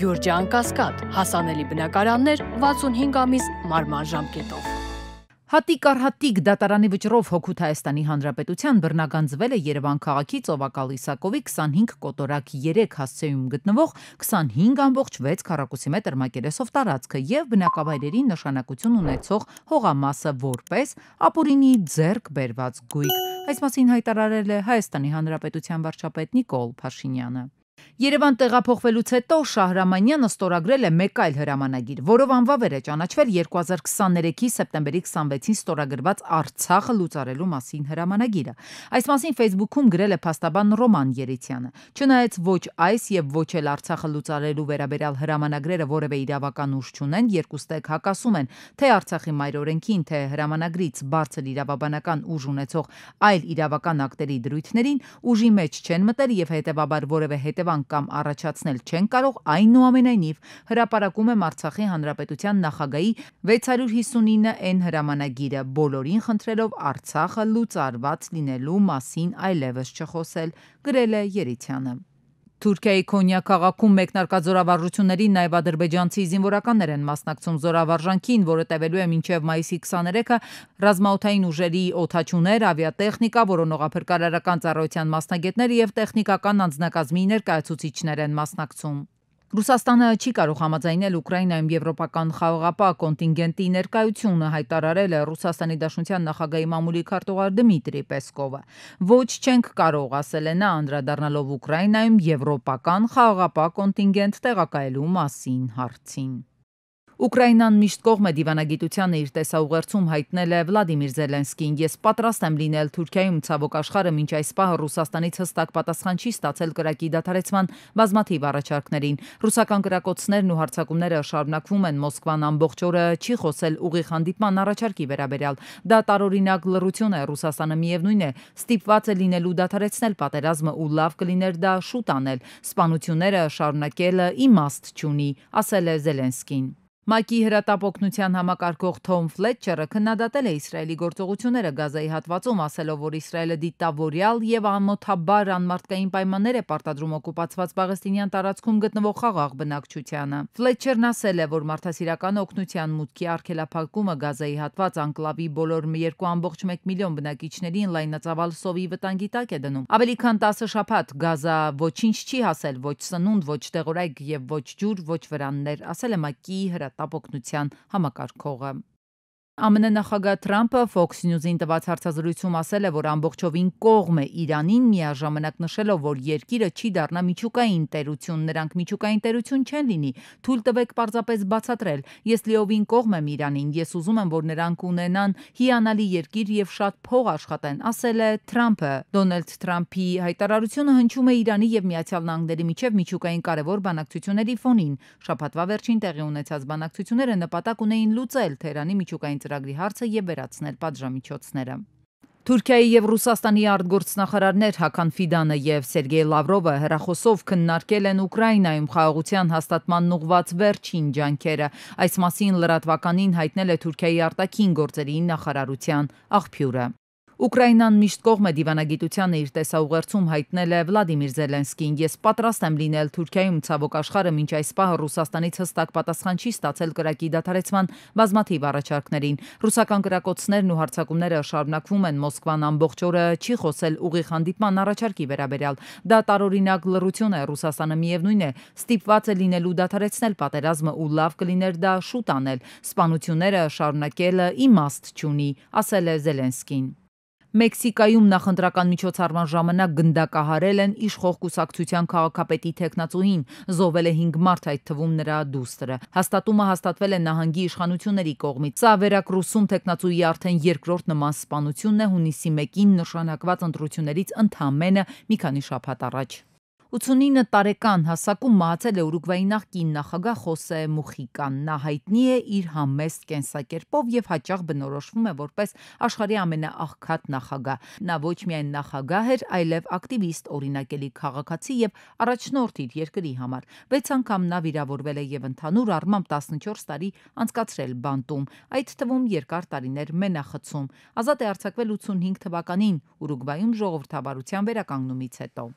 Գյուրջան Կասկադ, հասանելի բնակարաններ 65 ամիս մարման ժամկետով։ Հատիկ առ հատիկ դատարանի վճռով հօգուտ Հայաստանի Հանրապետության բռնագանձվել է Երևան քաղաքի Ծովակալ-Իսակովի 25 կոտորակ 3 հասցեում գտնվող 25.6 քառակուսի մետր մակերեսով տարածքը եւ բնակավայրերի նշանակություն ունեցող հողամասը որպես ապօրինի ձեռք բերված գույք։ Այս մասին հայտարարել է Հայաստանի Հանրապետության վարչապետ Նիկոլ Փաշինյանը։ Երևան տեղափոխվելուց հետո Շահրամանյանը ստորագրել է մեկ այլ հրամանագիր, որով անվավեր է ճանաչվել 2023-ի սեպտեմբերի 26-ին ստորագրված Արցախը լուծարելու մասին հրամանագիրը։ Այս մասին Facebook-ում գրել է փաստաբան Ռոման Երիցյանը։ Չնայած ոչ այս եւ ոչ էլ Արցախը լուծարելու վերաբերյալ հրամանագրերը որևէ իրավական ուժ չունեն, երկուստեք հակասում են թե Արցախի մայրօրենքին, թե հրամանագրից բարձր իրավաբանական ուժ ունեցող այլ իրավական ակտերի դրույթներին, ուժի մեջ չեն մտել եւ հետեւաբար որևէ հետևանք կամ առաջացնել չեն կարող, այնուամենայնիվ հրապարակում եմ Արցախի Հանրապետության նախագահի 659N հրամանագիրը, բոլորին խնդրելով Արցախը լուծարված լինելու մասին այլևս չխոսել, գրել է Երիցյանը։ Թուրքիայի Քոնյա քաղաքում մեկնարկած զորավարժություններին նաև ադրբեջանցի զինվորականներ են մասնակցում զորավարժանքին, որը տևելու է մինչև մայիսի 23-ը, ռազմաօդային ուժերի օդաչուներ, ավիատեխնիկա, որոնողափրկարարական ծառայության մասնագետներ եւ տեխնիկական անձնակազմի ներկայացուցիչներ են մասնակցում։ Ռուսաստանը չի կարող համաձայնել Ուկրաինայում եվրոպական խաղաղապահ կոնտինգենտի ներկայությունը, հայտարարել է Ռուսաստանի Դաշնության նախագահի մամուլի քարտուղար Դմիտրի Պեսկովը։ Ոչ չենք կարող, ասել է նա, անդրադառնալով Ուկրաինայում եվրոպական խաղաղապահ կոնտինգենտ տեղակայելու մասին հարցին։ Ուկրաինան միշտ կողմ է դիվանագիտությանը իր տեսաուղերձում հայտնել է Վլադիմիր Զելենսկին։ Ես պատրաստ եմ լինել Թուրքիայում ցավոք աշխարհը մինչ այս պահը Ռուսաստանից հստակ պատասխան չի ստացել կրակի դադարեցման բազմաթիվ առաջարկներին։ Ռուսական կրակոցներն ու հարձակումները շարունակվում են։ Մոսկվան ամբողջ օրը չի խոսել ուղիղ հանդիպման առաջարկի վերաբերյալ։ Դա տարօրինակ լռություն է։ Ռուսաստանը միևնույն է ստիպված է լինելու դադարեցնել պատերազմը ու լավ կլիներ դա շուտ անել։ Սպանությունները շարունակելը իմաստ չունի, ասել է Զելենսկին։ ՄԱԿ-ի հրատապօգնության համակարգող Թոմ Ֆլետչերը քննադատել է Իսրայելի գործողությունները Գազայի հատվածում, ասելով, որ Իսրայելը դիտավորյալ եւ ամոթաբար անմարդկային պայմաններ է պարտադրում օկուպացված Պաղեստինյան տարածքում գտնվող խաղաղ բնակչությանը։ Ֆլետչերն ասել է, որ մարդասիրական օգնության մուտքի արգելափակումը Գազայի հատված անկլավի բոլոր 2.1 միլիոն բնակիչներին լայնածավալ սովի վտանգի տակ է դնում։ Ավելի քան 10 շաբաթ Գազա ոչինչ չի հասել, ոչ սնունդ, ոչ տեղորայք եւ ոչ ջուր, ոչ վրաններ, ասել է ՄԱԿ-ի հրատապօգնության համակարգողը։ ԱՄՆ նախագահ Թրամփը Fox News-ին տված հարցազրույցում ասել է, որ ամբողջովին կողմ է Իրանին, միաժամանակ նշելով, որ երկիրը չի դառնա միջուկային տերություն, նրանք միջուկային տերություն չեն լինի, թույլ տվեք պարզապես բացատրել, ես լիովին կողմ եմ Իրանին, ես ուզում եմ, որ նրանք ունենան հիանալի երկիր եւ շատ փող աշխատեն, ասել է Թրամփը։ Դոնալդ Թրամփի հայտարարությունը հնչում է Իրանի եւ Միացյալ Նահանգների միջև միջուկային կարևոր բանակցությունների ֆոնին։ Շաբաթվա վերջին տեղի ունեցած բանակցությունները նպատակ ունեին լուծել Թեհրանի միջուկային ծրագրի հարցը եւ վերացնել պատժամիջոցները։ Թուրքիայի եւ Ռուսաստանի արտգործնախարարներ Հական Ֆիդանը եւ Սերգեյ Լավրովը հեռախոսով քննարկել են Ուկրաինայում խաղաղության հաստատման ուղղված վերջին ջանքերը։ Այս մասին լրատվականին հայտնել է Թուրքիայի արտաքին գործերի նախարարության աղբյուրը։ Ուկրաինան միշտ կողմ է դիվանագիտությանը իր տեսաուղերձում հայտնել է Վլադիմիր Զելենսկին։ Ես պատրաստ եմ լինել Թուրքիայում ցավոք աշխարհը մինչ այս պահը Ռուսաստանից հստակ պատասխան չի ստացել կրակի դադարեցման բազմաթիվ առաջարկներին։ Ռուսական կրակոցներն ու հարձակումները շարունակվում են։ Մոսկվան ամբողջ օրը չի խոսել ուղիղ հանդիպման առաջարկի վերաբերյալ։ Դա տարօրինակ լռություն է։ Ռուսաստանը միևնույն է ստիպված է լինելու դադարեցնել պատերազմը ու լավ կլիներ դա շուտ անել։ Սպանությունները շարունակելը իմաստ չունի, ասել է Զելենսկին։ Մեքսիկայում նախընտրական միջոցառման ժամանակ գնդակահարել են իշխող կուսակցության քաղաքապետի թեկնածուին, զոհվել է 5 մարդ, այդ թվում նրա դուստրը։ Հաստատումը հաստատվել է նահանգի իշխանությունների կողմից։ Սա Վերակրուսում թեկնածուի արդեն երկրորդ նման սպանությունն է հունիսի 1-ին նշանակված ընտրություններից ընդամենը մի քանի շաբաթ առաջ։ 89 տարեկան հասակում մահացել է Ուրուգվայի նախկին նախագահ Խոսե Մուխիկան։ Նա հայտնի է իր համեստ կենսակերպով եւ հաճախ բնորոշվում է որպես աշխարհի ամենաաղքատ նախագահ։ Նա ոչ միայն նախագահ էր, այլև ակտիվիստ, օրինակելի քաղաքացի եւ առաջնորդ իր երկրի համար։ 6 անգամ նա վիրավորվել է եւ ընդհանուր առմամբ 14 տարի անցկացրել բանտում, այդ թվում երկար տարիներ մենախցում։ Ազատ է արձակվել 85 թվականին Ուրուգվայում ժողովրդավարության վերականգնումից հետո։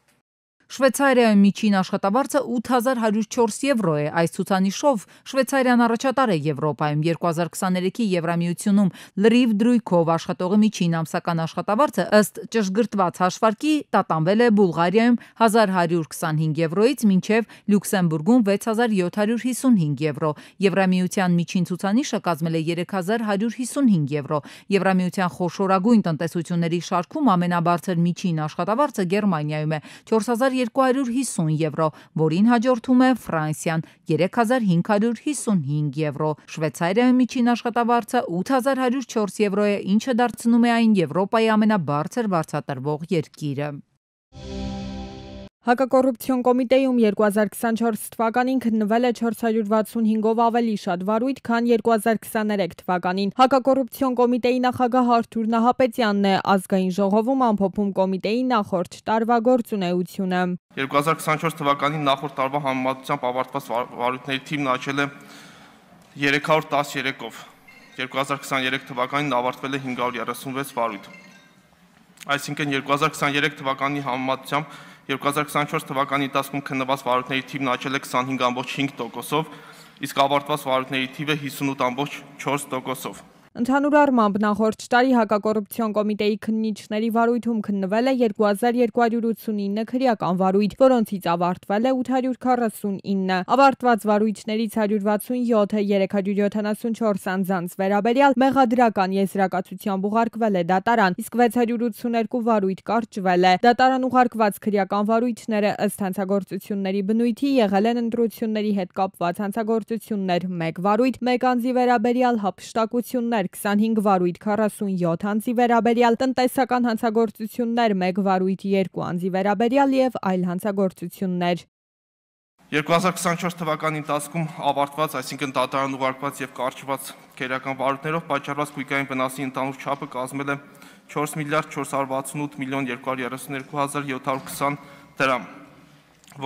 Շվեյցարիայում միջին աշխատավարձը 8104 եվրո է։ Այս ցուցանիշով Շվեյցարիան առաջատար է Եվրոպայում։ 2023-ի Եվրամիությունում լրիվ դրույքով աշխատողի միջին ամսական աշխատավարձը ըստ ճշգրտված հաշվարկի տատանվել է Բուլղարիայում 1125 եվրոից մինչև Լյուքսեմբուրգում 6755 եվրո։ Եվրամիության միջին ցուցանիշը կազմել է 3155 եվրո։ Եվրամիության խոշորագույն տնտեսությունների շարքում ամենաբարձր միջին աշխատավարձը Գերմանիայում է 4250 եվրո, որին հաջորդում է Ֆրանսիան 3555 եվրո։ Շվեյցարիայում միջին աշխատավարձը 8104 եվրո է, ինչը դարձնում է այն Եվրոպայի ամենաբարձր վարձատրվող երկիրը։ Հակակոռուպցիոն կոմիտեում 2024 թվականին քննվել է 465-ով ավելի շատ վարույթ, քան 2023 թվականին։ Հակակոռուպցիոն կոմիտեի նախագահ Արթուր Նահապետյանն է ազգային ժողովում ամփոփում կոմիտեի նախորդ տարվա գործունեությունը։ 2024 թվականին նախորդ տարվա համեմատությամբ ավարտված վարույթների թիվն աճել է 313-ով։ 2023 թվականին ավարտվել է 536 վարույթ։ Այսինքն 2023 թվականի համեմատությամբ 2024 թվականի ընթացքում քննված վարույթների թիվն աճել է 25.5%-ով, իսկ ավարտված վարույթների թիվը 58.4%-ով։ Ընդհանուր առմամբ նախորդ տարի հակակոռուպցիոն կոմիտեի քննիչների վարույթում քննվել է 2289 քրեական վարույթ, որոնցից ավարտվել է 849։ Ավարտված վարույթներից 167-ը 374 անձանց վերաբերյալ մեղադրական եզրակացությամբ ուղարկվել է դատարան, իսկ 682 վարույթ կարճվել է։ Դատարան ուղարկված քրեական վարույթները ըստ հանցագործությունների բնույթի եղել են ընտրությունների հետ կապված հանցագործություններ 1 վարույթ, 1 անձի վերաբերյալ հափշտակություններ 25 վարույթ 47 անձի վերաբերյալ, տնտեսական հանցագործություններ 1 վարույթ 2 անձի վերաբերյալ եւ այլ հանցագործություններ։ 2024 թվականի ընթացքում ավարտված, այսինքն դատարան ուղարկված եւ կարճված քրեական վարույթներով պատճառված գույքային վնասի ընդհանուր չափը կազմել է 4 միլիարդ 468 միլիոն 232 հազար 720 դրամ,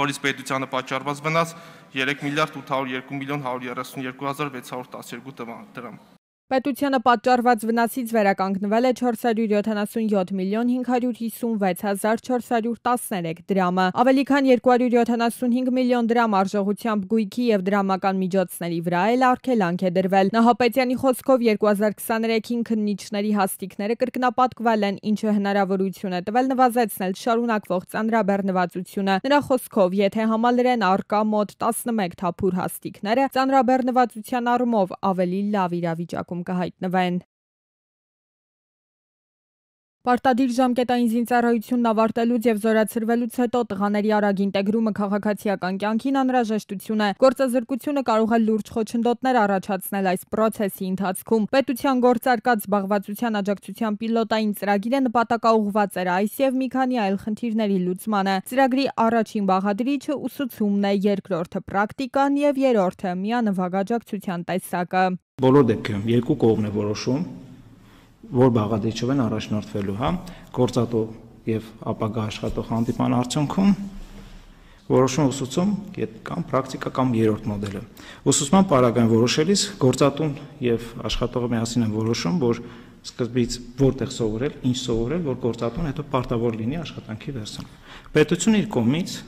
որից պետությանը պատճառված վնաս 3 միլիարդ 802 միլիոն 132 հազար 612 դրամ։ Պետությանը պատճառված վնասից վերականգնվել է 477 միլիոն 556 հազար 413 դրամը։ Ավելի քան 275 միլիոն դրամ արժողությամբ գույքի եւ դրամական միջոցների վրա էլ արգելանք է դրվել։ Նահապետյանի խոսքով 2023-ին քննիչների հաստիքները կրկնապատկվել են, ինչը հնարավորություն է տվել նվազեցնել շարունակվող ծանրաբեռնվածությունը։ Նրա խոսքով, եթե համալրեն առկա մոտ 11 թափուր հաստիքները, ծանրաբեռնվածության առումով ավելի լավ իրավիճակում կհայտնվեն։ Պարտադիր ժամկետային զինծառայությունն ավարտելուց եւ զորացրվելուց հետո տղաների արագ ինտեգրումը քաղաքացիական կյանքին անհրաժեշտություն է։ Գործազրկությունը կարող է լուրջ խոչընդոտներ առաջացնել այս պրոցեսի ընթացքում։ Պետության գործարկած զբաղվածության աջակցության պիլոտային ծրագիրը նպատակաուղղված էր այս եւ մի քանի այլ խնդիրների լուծմանը։ Ծրագրի առաջին բաղադրիչը ուսուցումն է, երկրորդը պրակտիկան եւ երրորդը միանվագ աջակցության տեսակը։ Բոլոր դեպքերում երկու կողմն է որոշում, որ բաղադրիչով են առաջնորդվելու, գործատու եւ ապագա աշխատող հանդիպման արդյունքում որոշում ուսուցում կամ պրակտիկա կամ երրորդ մոդելը։ Ուսուցման պարագային որոշելիս գործատուն եւ աշխատողը միասին են որոշում, որ սկզբից որտեղ սովորել, ինչ սովորել, որ գործատուն հետո պարտավոր լինի աշխատանքի վերցում։ Պետությունը իր կողմից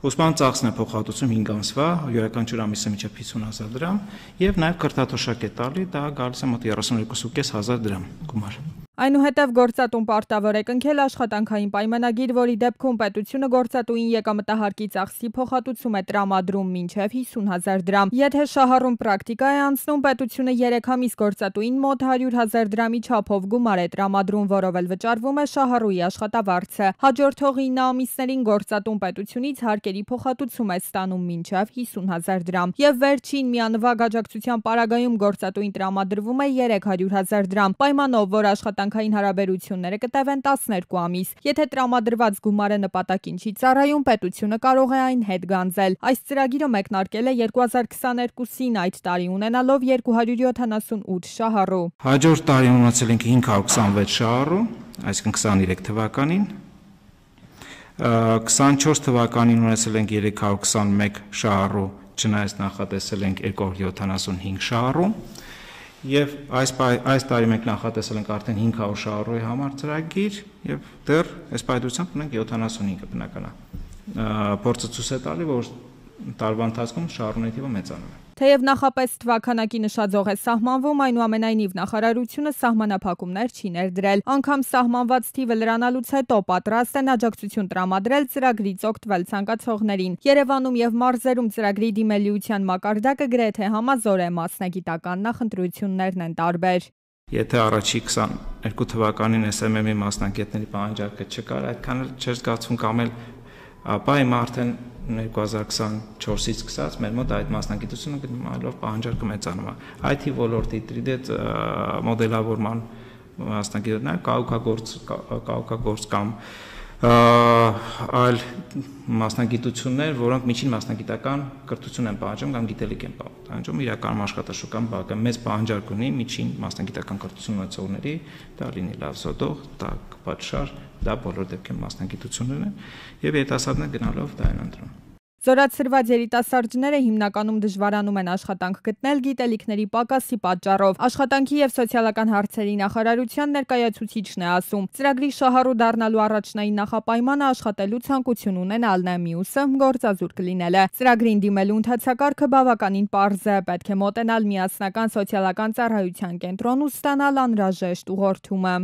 ուսման ծախսն է փոխհատուցում 5 ամսվա, յուրաքանչյուր ամիսը մինչև 50,000 դրամ եւ նաեւ կրթաթոշակ է տալի, դա գալիս է մոտ 32,500 դրամ գումար։ Այնուհետև գործատուն պարտավոր է կնքել աշխատանքային պայմանագիր, որի դեպքում պետությունը գործատուին եկամտահարկի ծախսի փոխհատուցում է տրամադրում մինչև 50,000 դրամ։ Եթե շահառուն պրակտիկա է անցնում, պետությունը 3 ամիս գործատուին մոտ 100,000 դրամի չափով գումար է տրամադրում, որով էլ վճարվում է շահառուի աշխատավարձը։ Հաջորդող 9 ամիսներին գործատուն պետությունից հարկերի փոխհատուցում է ստանում մինչև 50,000 դրամ։ Եվ վերջին միանվագ աջակցության պարագայում գործատուին տրամադրվում է 300,000 դրամ, պայմանով, որ աշխատանքային հարաբերությունները կտևեն 12 ամիս։ Եթե տրամադրված գումարը նպատակին չի ծառայում, պետությունը կարող է այն հետ գանձել։ Այս ծրագիրը մեկնարկել է 2022-ին, այդ տարի ունենալով 278 շահառու։ Հաջորդ տարի ունեցել ենք 526 շահառու, այսինքն 23 թվականին։ 24 թվականին ունեցել ենք 321 շահառու, չնայած նախատեսել ենք 275 շահառու։ Եվ այս տարի մենք նախատեսել ենք արդեն 500 շահառուի համար ծրագիր եւ դեռ այս պայծառությամբ ունենք 75-ը բնականաբար։ փորձը ցույց է տալի, որ տարվա ընթացքում շահառուների թիվը մեծանում է։ Թեև նախապես թվականակի նշաձող է սահմանվում, այնուամենայնիվ նախարարությունը սահմանափակումներ չի ներդրել։ Անգամ սահմանված թիվը լրանալուց հետո պատրաստ են աջակցություն տրամադրել ծրագրից օգտվել ցանկացողներին։ Երևանում եւ մարզերում ծրագրի դիմելիության մակարդակը գրեթե համազոր է, մասնագիտական նախընտրություններն են տարբեր։ Եթե առաջի 22 թվականին SMM-ի մասնագետների պահանջարկը չկար, այդքան էլ չէր զգացվում կամ էլ, ապա հիմա արդեն 2024-ից սկսած մեր մոտ այդ մասնագիտությունը գտնվելով պահանջարկը մեծանում է։ IT ոլորտի տրիդետ մոդելավորման մասնագետներ, կահուկագործ կամ այլ մասնագիտություններ, որոնք միջին մասնագիտական կրթություն են պահանջում կամ գիտելիք են պահանջում, իրականում աշխատաշուկան բակը մեծ պահանջարկ ունի միջին մասնագիտական կրթություն ունեցողների, դա լինի լավ զոդող, տաք պատշար, դա բոլոր դեպքերում մասնագիտություններն են, եւ երիտասարդները գնալով դա են ընտրում։ Զորացրված երիտասարդները հիմնականում դժվարանում են աշխատանք գտնել գիտելիքների պակասի պատճառով։ Աշխատանքի եւ սոցիալական հարցերի նախարարության ներկայացուցիչն է ասում, ծրագրի շահառու դառնալու առաջնային նախապայմանը աշխատելու ցանկություն ունենալն է, մյուսը գործազուրկ լինելը։ Ծրագրին դիմելու ընթացակարգը բավականին պարզ է, պետք է մոտենալ միասնական սոցիալական ծառայության կենտրոն ու ստանալ անհրաժեշտ ուղղորդումը։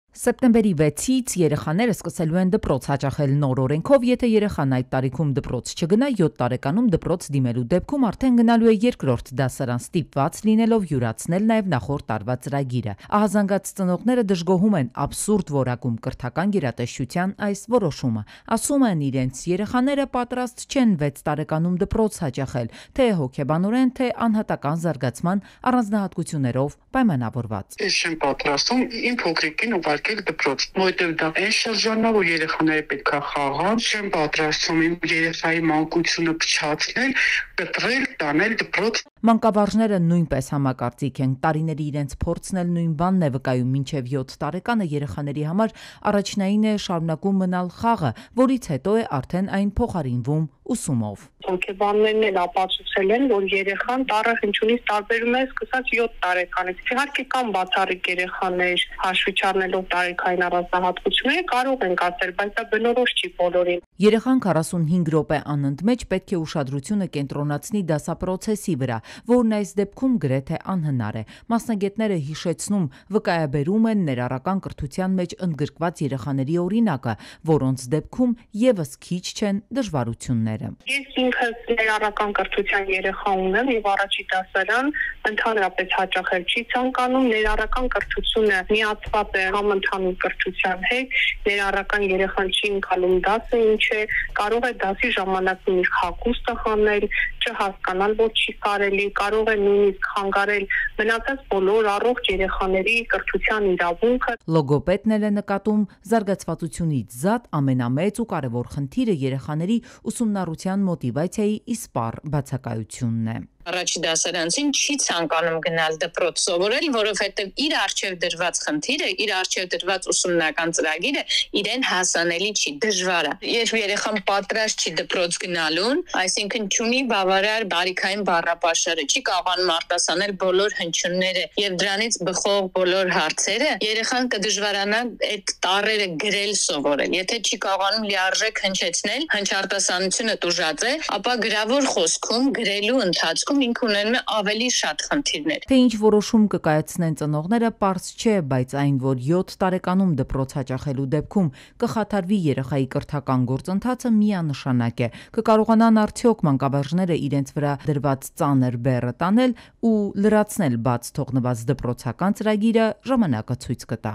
Սեպտեմբերի 6-ից երեխաները սկսելու են դպրոց հաճախել նոր օրենքով, եթե երեխան այդ տարիքում դպրոց չգնա, 7 տարեկանում դպրոց դիմելու դեպքում արդեն գնալու է երկրորդ դասարան, ստիպված լինելով յուրացնել նաև նախորդ տարվա ծրագիրը։ Ահազանգած ծնողները դժգոհում են абսուրդ որակում կրթական գերատեսչության այս որոշումը։ Ասում են, իրենց երեխաները պատրաստ չեն 6 տարեկանում դպրոց հաճախել, թե հոգեբանորեն, թե անհատական զարգացման առանձնահատկություններով պայմանավորված։ Ես չեմ պատրաստում իմ փոքրիկին ուղարկել դպրոց, որտեղ դա այն շրջանն է, որ երեխաները պետք է խաղան, չեմ պատրաստում իմ երեխայի մանկությունը փչացնել, կտրել, տանել դպրոց։ Մանկավարժները նույնպես համակարծիք են, տարիների իրենց փորձն էլ նույն բանն է վկայում, մինչև 7 տարեկանը երեխաների համար առաջնային է շարունակում մնալ խաղը, որից հետո է արդեն այն փոխարինվում ուսումով։ Հոգեբաններն էլ ապացուցել են, որ երեխան տառը հնչյունից տարբերում է սկսած 7 տարեկանից։ Իհարկե կան բացառիկ երեխաներ, հաշվի չառնելով տարեքային առանձնահատկությունները, կարող են կասել, բայց դա բնորոշ չի բոլորին։ Երեխան 45 րոպե անընդմեջ պետք է ուշադրությունը կենտրոնացնի դասապրոցեսի վրա, որն այս դեպքում գրեթե անհնար է։ Մասնագետները հիշեցնում, վկայաբերում են ներառական կրթության մեջ ընդգրկված երեխաների օրինակը, որոնց դեպքում եւս քիչ չեն դժվարությունները։ Ես ինքս ներառական կրթության երեխա ունեմ եւ առաջի դասարան ընդհանրապես հաճախել չի ցանկանում, ներառական կրթությունը միացված է համընդհանուր կրթության հետ, ներառական երեխան չի ընկալում դասը ինչ է, կարող է դասի ժամանակին իր հագուստը հանել, չհասկանալ, որ չի կարելի, կարող է նույնիսկ խանգարել մնացած բոլոր առողջ երեխաների կրթության իրավունքը։ Լոգոպեդն էլ է նկատում, զարգացվածությունից զատ ամենամեծ ու կարևոր խնդիրը երեխաների ուսումնառության մոտիվացիայի իսպառ բացակայությունն է։ Առաջի դասարանցին չի ցանկանում գնալ դպրոց սովորել, որովհետև իր արժև դրված խնդիրը, իր արժև դրված ուսումնական ծրագիրը իրեն հասանելի չի, դժվար է։ Երբ երեխան պատրաստ չի դպրոց գնալուն, այսինքն չունի բավարար բարիքային բառապաշարը, չի կարողանում արտասանել բոլոր հնչյունները եւ դրանից բխող բոլոր հարցերը, երեխան կդժվարանա այդ տառերը գրել սովորել։ Եթե չի կարողանում լիարժեք հնչեցնել, հնչարտասանությունը տուժած է, ապա գրավոր խոսքում գրելու ընթացքում ինքը ունենում է ավելի շատ խնդիրներ։ Թե ինչ որոշում կկայացնեն ծնողները, պարզ չէ, բայց այն, որ 7 տարեկանում դպրոց հաճախելու դեպքում կխաթարվի երեխայի կրթական գործընթացը միանշանակ է։ Կկարողանան արդյոք մանկավարժները իրենց վրա դրված ծանր բեռը տանել ու լրացնել բաց թողնված դպրոցական ծրագիրը, ժամանակը ցույց կտա։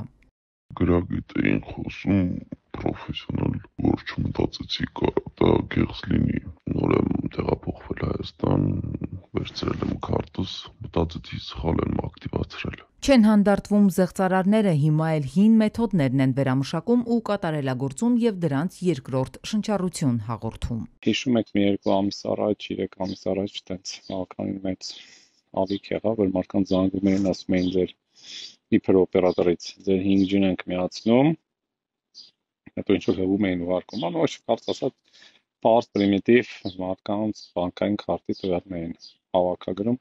Գրագիտ էին խոսում պրոֆեսիոնալ, որ չմտածեցի դա գեղձ լինի, նոր եմ տեղափոխվել Հայաստան, վերցրել եմ քարտս, մտածեցի սխալ եմ ակտիվացրել։ Չեն հանդարտվում զեղծարարները, հիմա էլ հին մեթոդներն են վերամշակում ու կատարելագործում եւ դրանց երկրորդ շնչառություն հաղորդում։ Հիշում եք մի 2 ամիս առաջ, 3 ամիս առաջ տենց բավականին մեծ ալիք եղավ, որ մարդկանց զանգում էին, ասում էին ձեր իբր օպերատորից, ձեր 5G-ն ենք միացնում, հետո ինչ-որ հվում էին ուղարկում, ոչ կարծ ասած պարզ պրիմիտիվ մարդկանց բանկային քարտի տվյալներ էին հավաքագրում,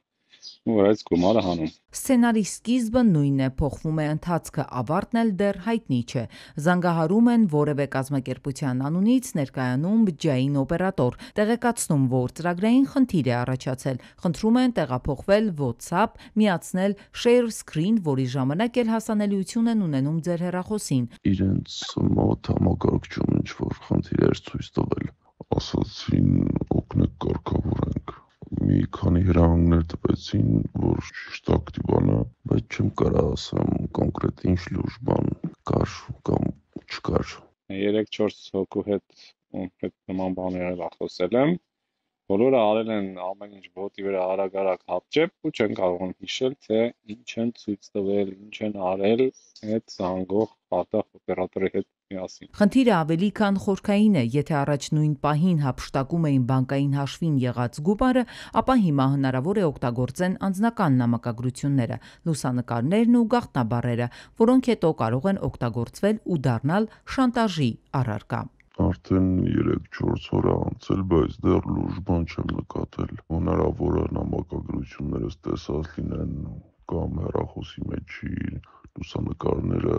որ այս գումարը հանում։ Սցենարի սկիզբը նույնն է, փոխվում է ընթացքը, ավարտն էլ դեռ հայտնի չէ։ Զանգահարում են որևէ կազմակերպության անունից, ներկայանում բջջային օպերատոր, տեղեկացնում, որ ծրագրային խնդիր է առաջացել, խնդրում են տեղափոխվել WhatsApp, միացնել share screen, որի ժամանակ էլ հասանելիություն են ունենում ձեր հեռախոսին։ Իրենց մոտ համակարգչում ինչ-որ խնդիրներ ցույց տվել, ասացին օգնեք կարգավորենք։ Մի քանի հրահանգներ տվեցին, որ ճիշտ ակտիվանա, բայց չեմ կարող ասեմ կոնկրետ ինչ լուրջ բան կար կամ չկար։ 3-4 հոգու հետ նման բաներ խոսել եմ, բոլորը արել են ամեն ինչ բոտի վրա արագ հապճեպ ու չեն կարող հիշել, թե ինչ են ցույց տվել, ինչ են արել այդ զանգող պատահ օպերատորի հետ միասին։ Խնդիրը ավելի քան խորքային է, եթե առաջ նույն պահին հափշտակում էին բանկային հաշվին եղած գումարը, ապա հիմա հնարավոր է օգտագործեն անձնական նամակագրությունները, լուսանկարներն ու գաղտնաբառերը, որոնք հետո կարող են օգտագործվել ու դառնալ շանտաժի առարկա։ Արդեն 3-4 օր է անցել, բայց դեռ լուրջ բան չեմ նկատել։ Հնարավոր է նամակագրություններս տեսած լինեն կամ հեռախոսի մեջի լուսանկարները,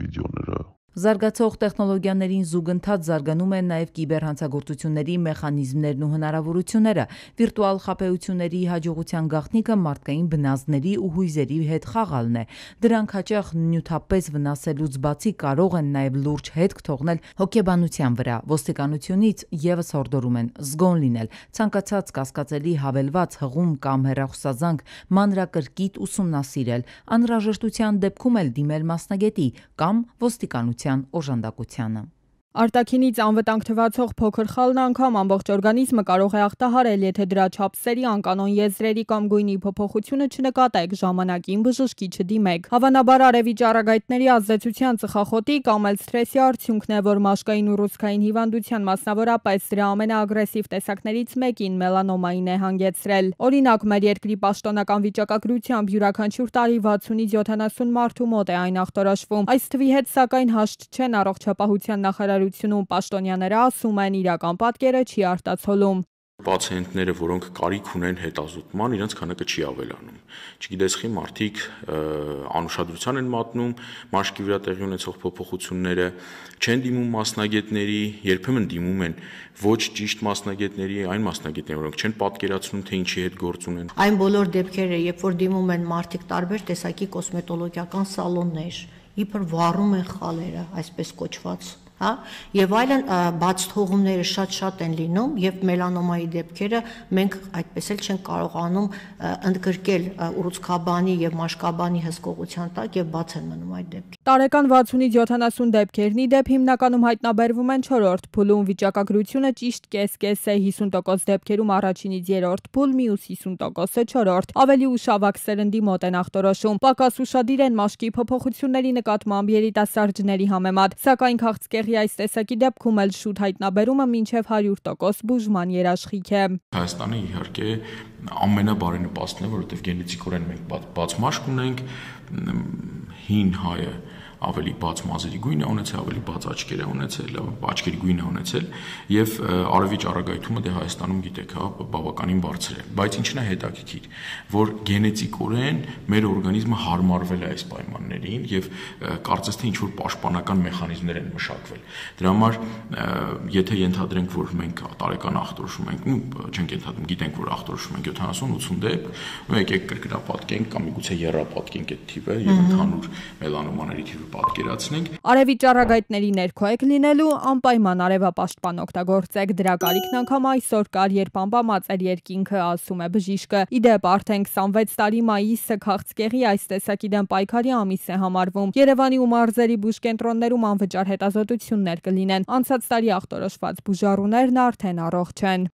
վիդեոները։ Զարգացող տեխնոլոգիաներին զուգընթաց զարգանում են նաև կիբերհանցագործությունների մեխանիզմներն ու հնարավորությունները։ Վիրտուալ խաբեությունների հաջողության գաղտնիքը մարդկային բնազդների ու հույզերի հետ խաղալն է։ Դրանք հաճախ նյութապես վնասելուց բացի կարող են նաև լուրջ հետք թողնել հոգեբանության վրա։ Ոստիկանությունից ևս հորդորում են զգոն լինել, ցանկացած կասկածելի հավելված հղում կամ հեռախոսազանգ մանրակրկիտ ուսումնասիրել, անհրաժեշտության դեպքում էլ դիմել մասնագետի կամ ոստիկանության օժանդակությանը։ Արտաքինից անվտանգ թվացող փոքր խալն անգամ ամբողջ օրգանիզմը կարող է ախտահարել, եթե դրա չափսերի, անկանոն եզրերի կամ գույնի փոփոխությունը չնկատեք, ժամանակին բժշկի չդիմեք։ Հավանաբար արևի ճառագայթների ազդեցության ծխախոտի կամ էլ սթրեսի արդյունքն է, որ մաշկային ուռուցքային հիվանդության, մասնավորապես դրա ամենաագրեսիվ տեսակներից մեկին մելանոմային է հանգեցրել։ Օրինակ, մեր երկրի պաշտոնական վիճակագրությամբ յուրաքանչյուր տարի 60-ից 70 մարդու մոտ է այն ախտորոշվում։ Այս թվի հետ սակայն հաշտ չեն առողջապահության նախարարությունում, պաշտոնյաները ասում են, իրական պատկերը չի արտացոլում։ Պացիենտները, որոնք կարիք ունեն հետազոտման, իրենց քանակը չի ավելանում։ Չգիտես խի մարդիկ անուշադրության են մատնում մաշկի վրա տեղի ունեցող փոփոխությունները, չեն դիմում մասնագետների, երբեմն դիմում են ոչ ճիշտ մասնագետների, այն մասնագետների, որոնք չեն պատկերացնում, թե ինչի հետ գործ ունեն։ Այն բոլոր դեպքերը, երբ որ դիմում են մարդիկ տարբեր տեսակի կոսմետոլոգիական սալոններ, իբր վառում են խալերը, այսպես կոչված, հա, եւ այլն բաց թողումները շատ են լինում եւ մելանոմայի դեպքերը մենք այդպես էլ չենք կարողանում ընդգրկել ուռուցքաբանի եւ մաշկաբանի հսկողության տակ եւ բաց են մնում այդ դեպքերը։ Տարեկան 60-ից 70 դեպքերն ի դեպ հիմնականում հայտնաբերվում են 4-րդ փուլում, վիճակագրությունը ճիշտ կես-կես է, 50% դեպքերում առաջինից 3-րդ փուլ, մյուս 50%-ը 4-րդ։ Ավելի ուշավակ սերնդի մոտ են ախտորոշում, պակաս ուշադիր են մաշկի փոփոխությունների նկատմամբ երիտասարդների համեմատ, սակայն քաղցկեղի այս տեսակի դեպքում էլ շուտ հայտնաբերումը մինչև 100% բուժման երաշխիք է։ Հայաստանը իհարկե ամենաբարենպաստն է, որովհետև գենետիկորեն մենք բաց մաշկ ունենք, հին հայը ավելի բաց մազերի գույն է ունեցել, ավելի բաց աչքեր է ունեցել, աչքերի գույն է ունեցել եւ արևի ճառագայթումը դե Հայաստանում գիտեք, հա, բավականին բարձր է, բայց ինչն է հետաքրքիր, որ գենետիկորեն մեր օրգանիզմը հարմարվել է այս պայմաններին եւ կարծես թե ինչ որ պաշտպանական մեխանիզմներ են մշակվել։ Դրա համար եթե ենթադրենք, որ մենք տարեկան ախտորոշում ենք, չենք ենթադրում, գիտենք, որ ախտորոշում ենք 70-80 դեպք, ու եկեք կրկնապատկենք կամ միգուցե եռապատկենք այդ թիվը եւ ընդհանուր մելանոմաների թիվը պատկերացնենք։ Արևի ճառագայթների ներքո եք լինելու, անպայման արևապաշտպան օգտագործեք, դրա կարիքն անգամ այսօր կար, երբ անբամած էր երկինքը, ասում է բժիշկը։ Ի դեպ, արդեն 26 տարի մայիսը քաղցկեղի այս տեսակի դեմ պայքարի ամիս է համարվում։ Երևանի ու մարզերի բուժկենտրոններում անվճար հետազոտություններ կլինեն։ Անցած տարի ախտորոշված բուժառուներն արդեն առողջ են։